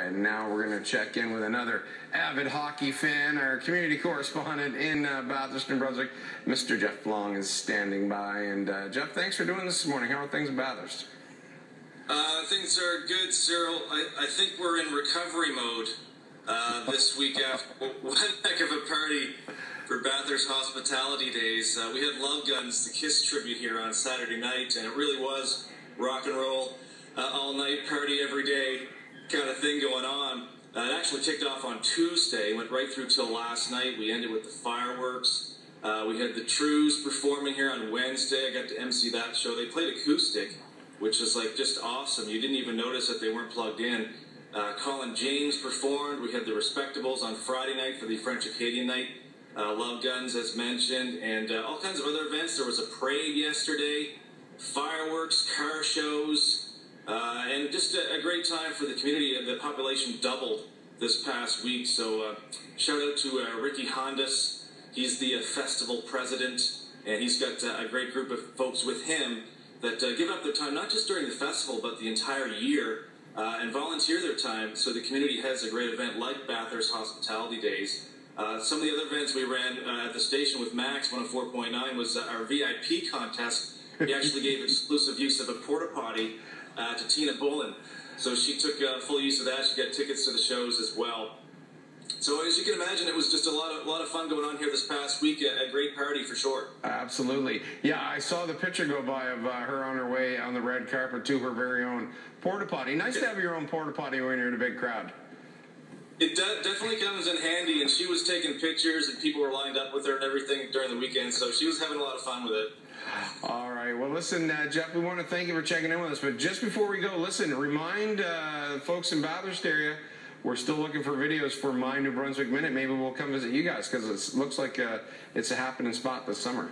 right, now we're going to check in with another avid hockey fan. Our community correspondent in Bathurst, New Brunswick, Mr. Jeff Long, is standing by. And Jeff, thanks for doing this morning. How are things in Bathurst? Things are good, Cyril. I think we're in recovery mode this week after one heck of a party for Bathurst Hospitality Days. We had Love Guns, the Kiss tribute here on Saturday night, and it really was rock and roll, all night party every day kind of thing going on. It actually kicked off on Tuesday, went right through till last night. We ended with the fireworks. We had the Trews performing here on Wednesday. I got to MC that show. They played acoustic, which is like just awesome. You didn't even notice that they weren't plugged in. Colin James performed. We had the Respectables on Friday night for the French Acadian night. Love Guns, as mentioned, and all kinds of other events. There was a parade yesterday, fireworks, car shows, and just a great time for the community. The population doubled this past week, so shout out to Ricky Hondas. He's the festival president, and he's got a great group of folks with him that give up their time, not just during the festival, but the entire year, and volunteer their time so the community has a great event like Bathurst Hospitality Days. Some of the other events we ran at the station with Max 104.9 was our VIP contest. We actually gave exclusive use of a porta potty to Tina Bolin. So she took full use of that. She got tickets to the shows as well. So as you can imagine, it was just a lot of fun going on here this past week. A great party for sure. Absolutely. Yeah, I saw the picture go by of her on her way on the red carpet to her very own porta potty. Nice to have your own porta potty when you're in a big crowd. It definitely comes in handy, and she was taking pictures, and people were lined up with her and everything during the weekend, so she was having a lot of fun with it. All right. Well, listen, Jeff, we want to thank you for checking in with us, but just before we go, listen, remind folks in Bathurst area, we're still looking for videos for My New Brunswick Minute. Maybe we'll come visit you guys, because it looks like it's a happening spot this summer.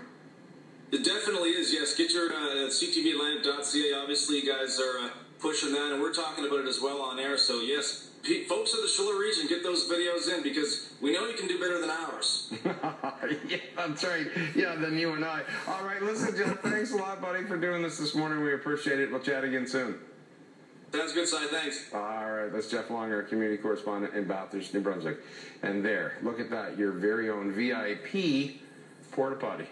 It definitely is, yes. Get your ctvatlantic.ca. Obviously, you guys are pushing that, and we're talking about it as well on air, so yes. Folks of the Schiller region, get those videos in, because we know you can do better than ours. Yeah, that's right. Yeah, than you and I. All right, listen, Jeff, thanks a lot, buddy, for doing this morning. We appreciate it. We'll chat again soon. Sounds good, Si. Thanks. All right, that's Jeff Long, our community correspondent in Bathurst, New Brunswick. And there, look at that, your very own VIP porta potty.